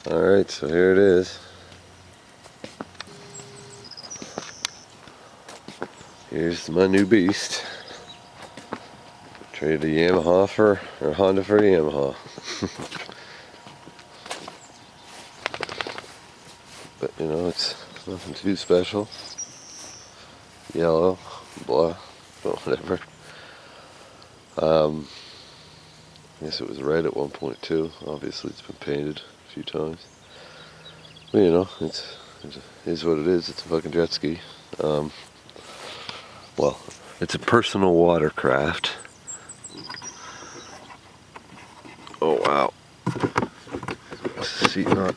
Alright, so here it is. Here's my new beast. Traded a Yamaha for, or Honda for a Yamaha. But you know, it's nothing too special. Yellow, blah, but whatever. I guess it was red at one point too. Obviously it's been painted a few times. But you know, it is what it is. It's a fucking jet ski. Well, it's a personal watercraft. Oh wow. Is the seat not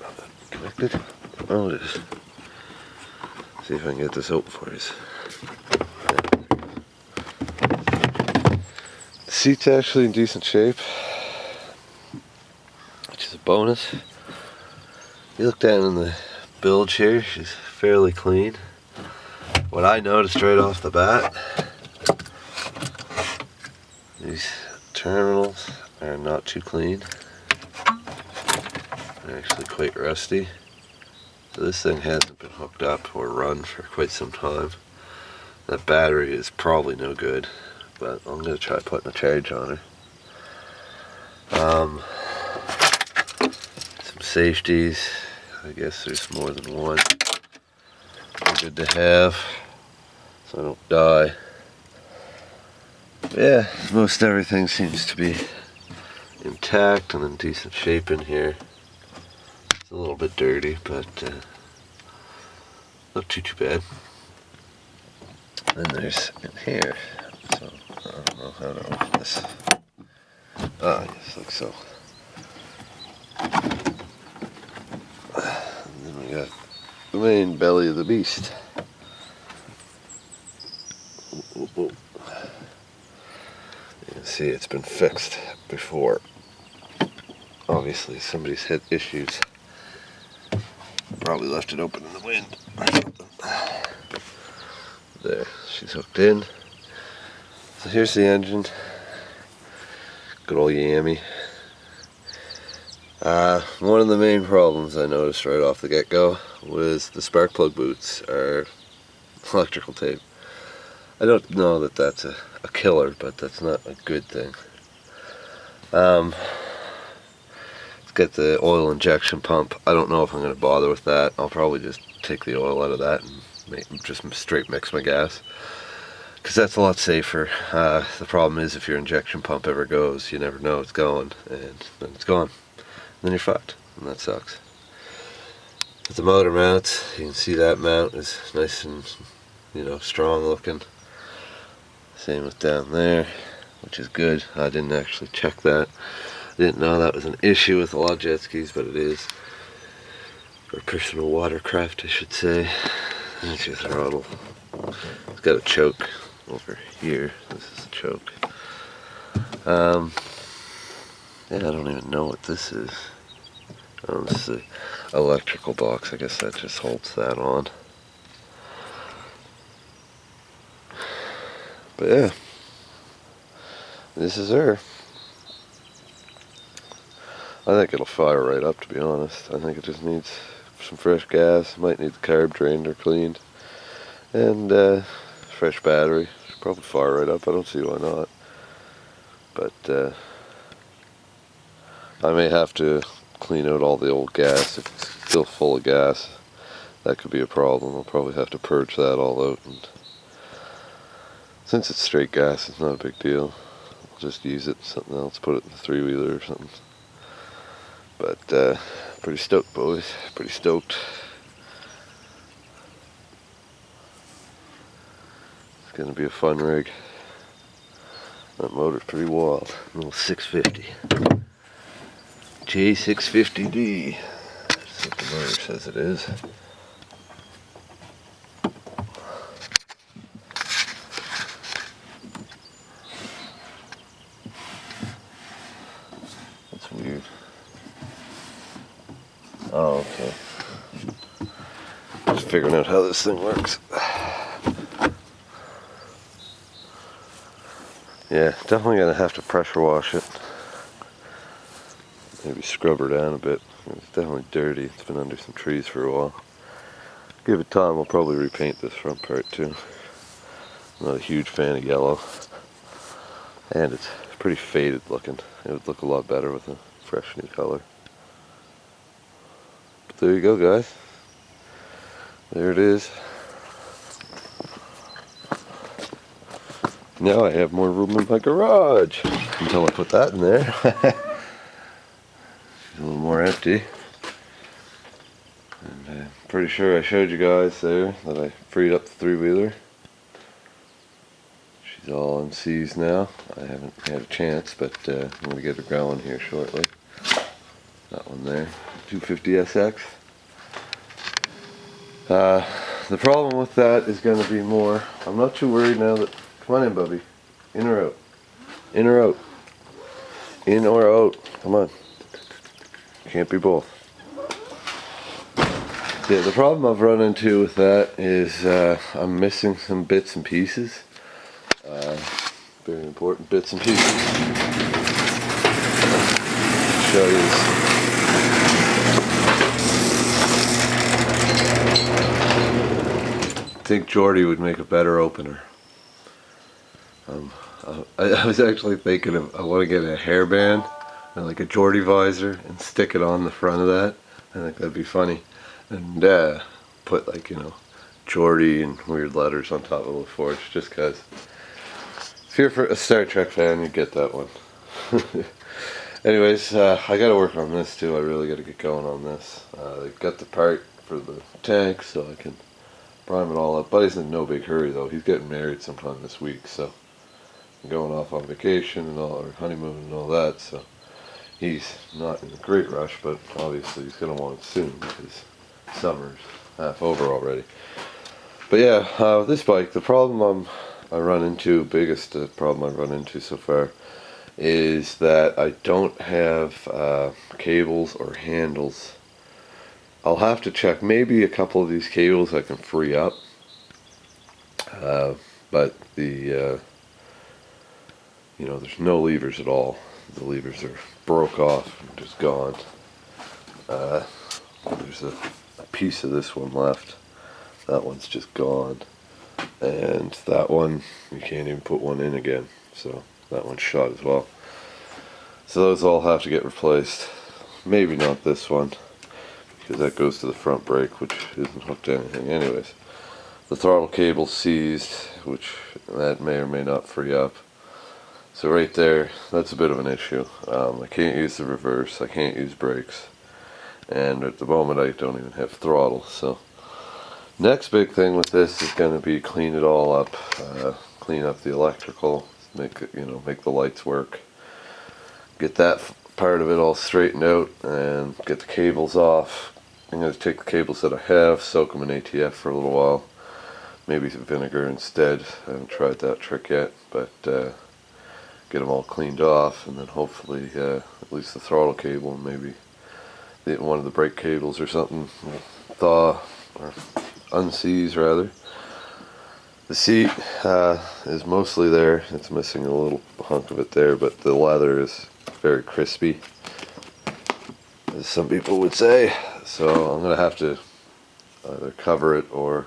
connected? Oh, it is. See if I can get this open for you. The seat's actually in decent shape, which is a bonus. You look down in the bilge here, she's fairly clean. What I noticed right off the bat, these terminals are not too clean. They're actually quite rusty. So this thing hasn't been hooked up or run for quite some time. That battery is probably no good, but I'm going to try putting a charge on her. Some safeties. I guess there's more than one. They're good to have, so I don't die. But yeah, most everything seems to be intact and in decent shape in here. It's a little bit dirty, but not too bad. Then there's in here, so I don't know how to open this. Ah, yes, like so. And then we got the main belly of the beast. You can see it's been fixed before. Obviously somebody's had issues. Probably left it open in the wind or something. There, she's hooked in. So here's the engine. Good old Yami. One of the main problems I noticed right off the get-go was the spark plug boots are electrical tape. I don't know that that's a killer, but that's not a good thing. Let's get the oil injection pump. I don't know if I'm going to bother with that. I'll probably just take the oil out of that and just straight mix my gas, because that's a lot safer. The problem is if your injection pump ever goes, you never know it's going, and then it's gone. And then you're fucked, and that sucks. But the motor mount, you can see that mount is nice and, you know, strong looking. Same with down there, which is good. I didn't actually check that. I didn't know that was an issue with a lot of jet skis, but it is. Or personal watercraft, I should say. That's your throttle. It's got a choke over here. This is a choke. Yeah, I don't even know what this is. Oh, this is the electrical box. I guess that just holds that on. But yeah, this is her. I think it'll fire right up, to be honest. I think it just needs some fresh gas. Might need the carb drained or cleaned. And fresh battery. Should probably fire right up. I don't see why not. But I may have to clean out all the old gas. If it's still full of gas, that could be a problem. I'll probably have to purge that all out. And since it's straight gas, it's not a big deal. I'll just use it in something else. Put it in the three-wheeler or something. But pretty stoked, boys. Pretty stoked. It's gonna be a fun rig. That motor's pretty wild. A little 650. J650D. That's what the motor says it is. That's weird. Oh, okay. Just figuring out how this thing works. Yeah, definitely gonna have to pressure wash it. Maybe maybe scrub her down a bit. It's definitely dirty. It's been under some trees for a while. Give it time, I'll probably repaint this front part too. I'm not a huge fan of yellow. And it's pretty faded looking. It would look a lot better with a fresh new color. But there you go, guys. There it is. Now I have more room in my garage until I put that in there. A little more empty. And I'm pretty sure I showed you guys there that I freed up the three-wheeler. She's all on C's now. I haven't had a chance, but I'm going to get her going here shortly. That one there, 250SX. The problem with that is going to be more. I'm not too worried now that. Come on in, Bubby. In or out? In or out? In or out? Come on. Can't be both. Yeah, the problem I've run into with that is I'm missing some bits and pieces. Very important bits and pieces. Show you this. I think Jordy would make a better opener. I was actually thinking of, I want to get a hairband and like a Jordy visor and stick it on the front of that. I think that'd be funny. And put like, you know, Jordy and weird letters on top of the forge, just cause. If you're a Star Trek fan, you get that one. Anyways, I gotta work on this too. I really gotta get going on this. They've got the part for the tank, so I can prime it all up. Buddy's in no big hurry though. He's getting married sometime this week, so I'm going off on vacation and all, or honeymoon and all that. So he's not in a great rush, but obviously he's gonna want it soon because summer's half over already. But yeah, with this bike, the problem biggest problem I've run into so far is that I don't have cables or handles. I'll have to check. Maybe a couple of these cables I can free up, but the you know, there's no levers at all. The levers are broke off and just gone. There's a piece of this one left. That one's just gone. And that one, you can't even put one in again. So that one's shot as well. So those all have to get replaced. Maybe not this one, because that goes to the front brake, which isn't hooked to anything anyways. The throttle cable's seized, which that may or may not free up. So right there, that's a bit of an issue. I can't use the reverse, I can't use brakes. And at the moment I don't even have throttle. So next big thing with this is going to be clean it all up, clean up the electrical, make it, you know, make the lights work, get that part of it all straightened out, and get the cables off. I'm going to take the cables that I have, soak them in ATF for a little while, maybe some vinegar instead. I haven't tried that trick yet, but get them all cleaned off, and then hopefully at least the throttle cable and maybe one of the brake cables or something will thaw or unseize rather. The seat is mostly there. It's missing a little hunk of it there, but the leather is very crispy, as some people would say. So I'm going to have to either cover it or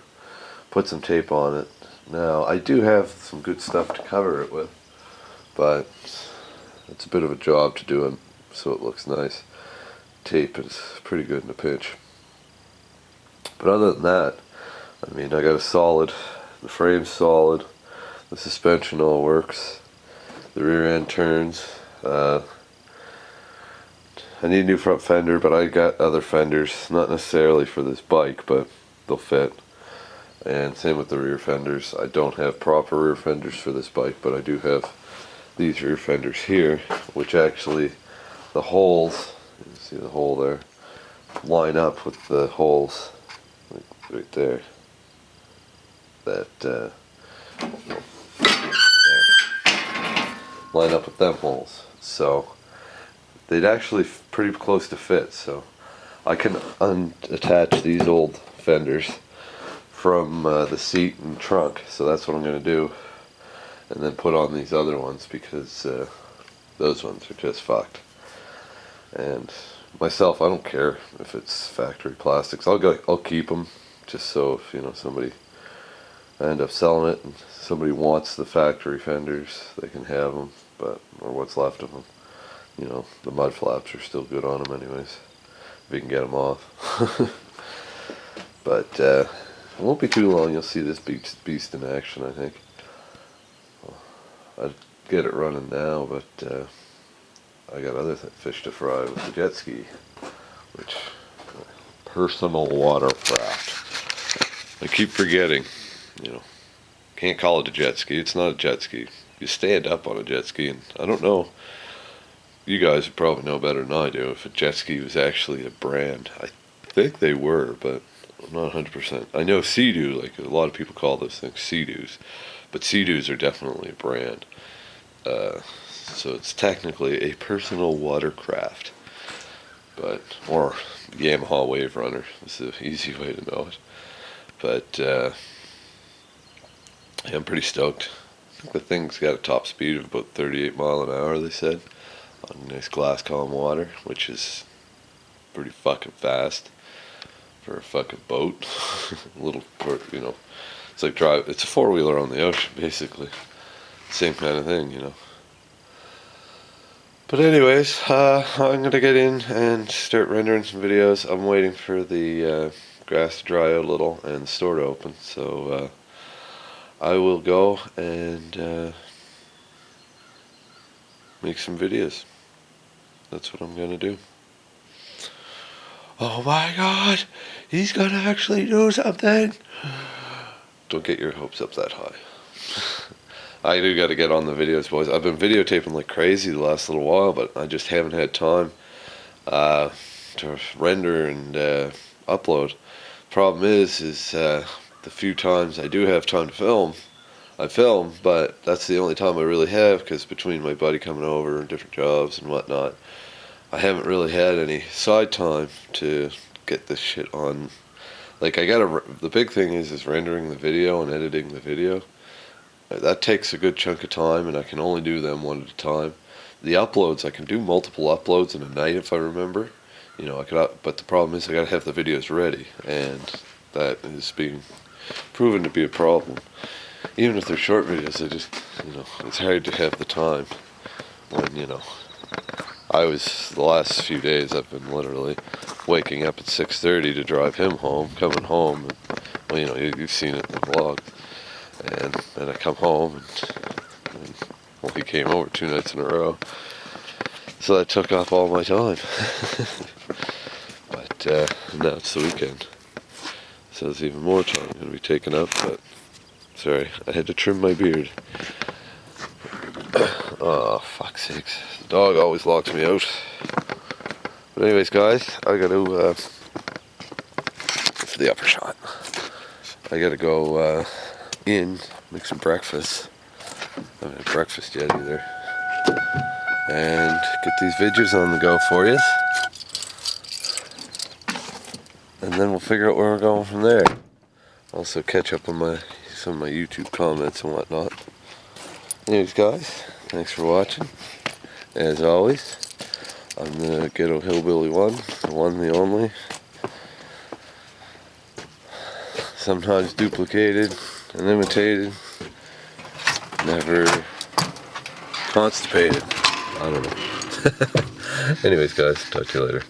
put some tape on it. Now I do have some good stuff to cover it with, but it's a bit of a job to do it so it looks nice. Tape is pretty good in a pinch. But other than that, I mean, I got a solid, the frame's solid, the suspension all works, the rear end turns. I need a new front fender, but I got other fenders, not necessarily for this bike, but they'll fit. And same with the rear fenders. I don't have proper rear fenders for this bike, but I do have these rear fenders here, which actually the holes, you can see the hole there, line up with the holes right there. That there. Line up with them holes. So they'd actually pretty close to fit. So I can unattach these old fenders from the seat and trunk. So that's what I'm going to do. And then put on these other ones because those ones are just fucked. And myself, I don't care if it's factory plastics. I'll keep them, just so if, you know, somebody, I end up selling it and somebody wants the factory fenders, they can have them, but, or what's left of them. You know, the mud flaps are still good on them anyways, if you can get them off. But it won't be too long, you'll see this beast in action, I think. I'd get it running now, but I got other fish to fry with the jet ski, which personal watercraft. I keep forgetting, you know, can't call it a jet ski. It's not a jet ski. You stand up on a jet ski, and I don't know. You guys would probably know better than I do if a jet ski was actually a brand. I think they were, but I'm not 100%. I know Sea-Doo, like a lot of people call those things Sea-Doos, but Sea-Doos are definitely a brand. So it's technically a personal watercraft, but, or Yamaha Wave Runner is the easy way to know it. But yeah, I'm pretty stoked. I think the thing's got a top speed of about 38 mile an hour, they said, on nice glass calm water, which is pretty fucking fast for a fucking boat. A little, you know, it's like it's a four-wheeler on the ocean, basically. Same kind of thing, you know. But anyways, I'm gonna get in and start rendering some videos. I'm waiting for the grass to dry out a little and the store to open, so I will go and make some videos. That's what I'm gonna do. Oh my god, he's gonna actually do something! Don't get your hopes up that high. I do got to get on the videos, boys. I've been videotaping like crazy the last little while, but I just haven't had time to render and upload. Problem is the few times I do have time to film, I film, but that's the only time I really have, because between my buddy coming over and different jobs and whatnot, I haven't really had any side time to get this shit on. Like, the big thing is rendering the video and editing the video. That takes a good chunk of time, and I can only do them one at a time. The uploads, I can do multiple uploads in a night if I remember. You know, but the problem is I gotta have the videos ready, and that is being proven to be a problem. Even if they're short videos, you know, it's hard to have the time when, you know, the last few days I've been literally waking up at 6:30 to drive him home, coming home, and, well, you know, you've seen it in the vlog. And then I come home, and well, he came over 2 nights in a row, so that took up all my time. But now it's the weekend, so there's even more time going to be taken up. But sorry, I had to trim my beard. Oh, fuck's sakes, the dog always locks me out. But anyways, guys, I got to for the upper shot, I got to go make some breakfast. I haven't had breakfast yet either. And get these videos on the go for you. And then we'll figure out where we're going from there. Also catch up on some of my YouTube comments and whatnot. Anyways, guys, thanks for watching. As always, I'm the Ghetto Hillbilly one, the one, the only. Sometimes duplicated and imitated, never constipated. I don't know. Anyways, guys, talk to you later.